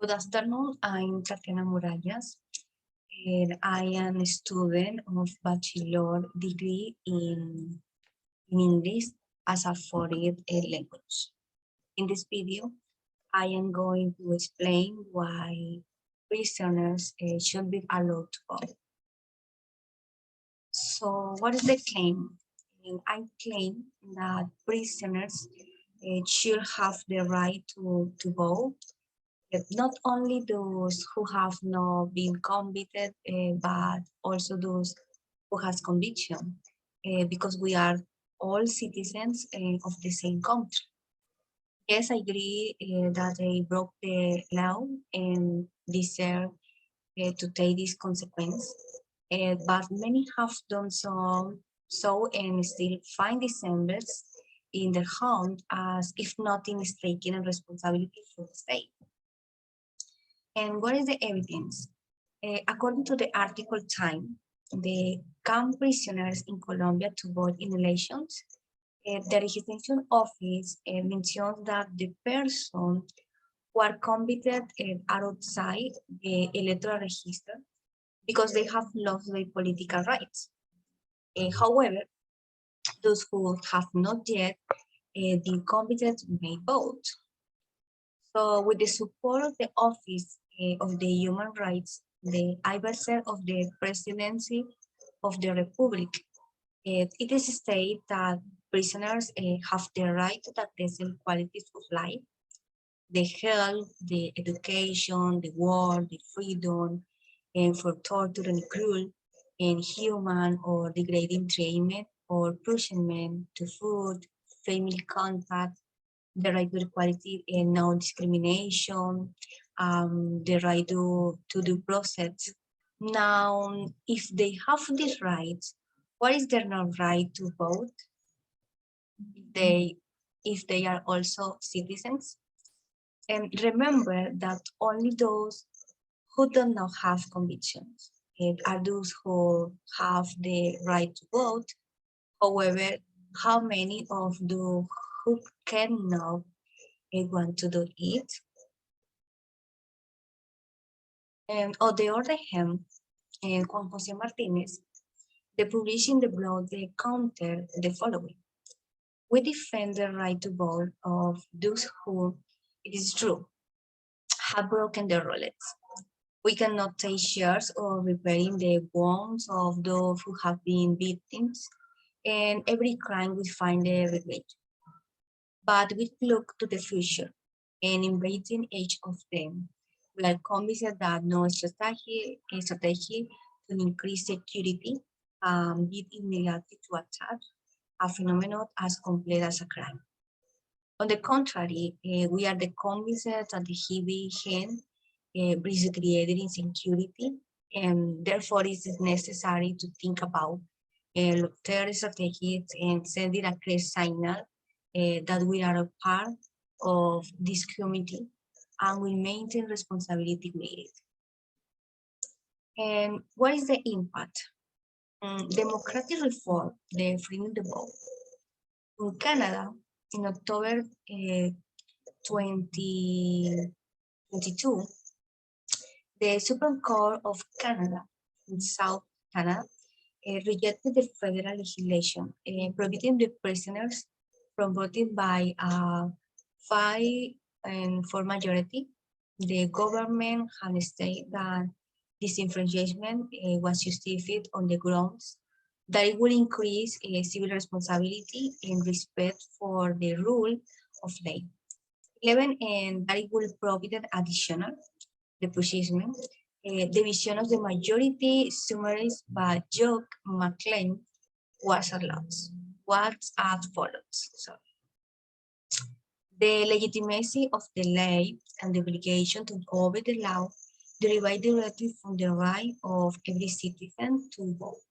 Good afternoon, I'm Tatiana Murallas, and I am a student of bachelor degree in English as a foreign language. In this video, I am going to explain why prisoners should be allowed to vote. So what is the claim? And I claim that prisoners should have the right to vote, not only those who have not been convicted, but also those who has conviction, because we are all citizens of the same country. Yes, I agree that they broke the law and deserve to take this consequence, but many have done so and still find themselves in their home as if nothing is taken and responsibility for the state. And what is the evidence? According to the article Time, the camp prisoners in Colombia to vote in elections, the registration office mentions that the person who are convicted are outside the electoral register because they have lost their political rights. However, those who have not yet been convicted may vote. So with the support of the Office of the Human Rights, the advisor of the Presidency of the Republic, it is stated that prisoners have the right to the decent qualities of life, the health, the education, the work, the freedom, and for torture and cruel, inhuman or degrading treatment or punishment to food, family contact, the right to equality and no discrimination, the right to due process. Now, if they have these rights, what is their no right to vote? They, if they are also citizens? And remember that only those who do not have convictions are those who have the right to vote. However, how many of those who cannot want to do it? And on the other hand, Juan Jose Martinez, the publishing the blog, they counter the following. We defend the right to vote of those who, it is true, have broken the rules. We cannot take shares or repairing the wounds of those who have been victims, and every crime we find a regret. But we look to the future and embracing each of them. We are convinced that no strategy to increase security lead immediately to attack a phenomenon as complex as a crime. On the contrary, we are the convinced that the heavy hand is creating insecurity, and therefore it is necessary to think about long-term strategies and sending a clear signal that we are a part of this community and we maintain responsibility with it. And what is the impact? Democratic reform, the freedom to vote. In Canada, in October 2022, the Supreme Court of Canada in South Canada rejected the federal legislation prohibiting the prisoners from voting by a 5-4 majority. The government had stated that this infringement was justified on the grounds that it will increase civil responsibility and respect for the rule of law. 11, and that it will provide additional the punishment. The vision of the majority summarized by Jock McLean was as follows. So, the legitimacy of the law and the obligation to obey the law derive directly from the right of every citizen to vote.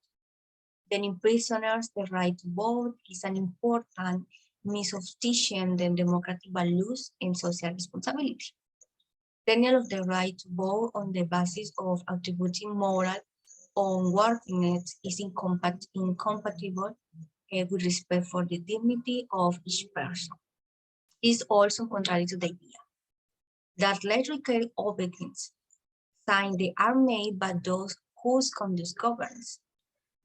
Then in prisoners, the right to vote is an important means of teaching them democratic values and social responsibility. Denial of the right to vote on the basis of attributing moral unworthiness is incompatible with respect for the dignity of each person. It is also contrary to the idea that later obedience. Signs they are made by those whose conduct governs.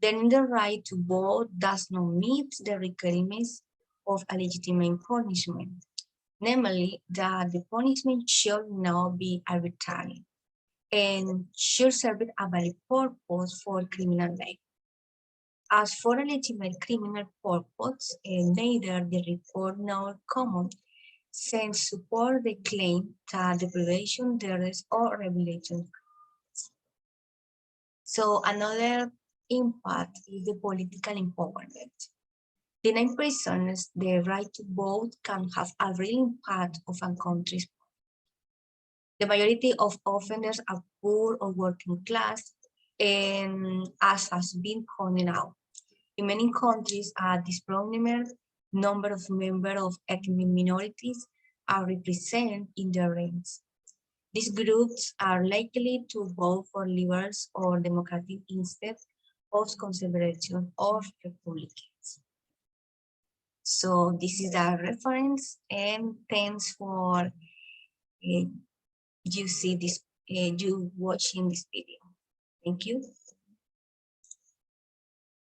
Then the right to vote does not meet the requirements of a legitimate punishment, namely that the punishment should not be arbitrary and should serve a valid purpose for criminal life. As for a legitimate criminal purpose, neither the report nor common sense support the claim that the privation there is or regulation. So another impact is the political empowerment. Denying prisoners the right to vote can have a real impact of a country's. The majority of offenders are poor or working class, and as has been pointed out, in many countries, a disproportionate number of members of ethnic minorities are represented in the ranks. These groups are likely to vote for liberals or democratic instead of conservatives or Republicans. So this is a reference, and thanks for you see this, you watching this video. Thank you.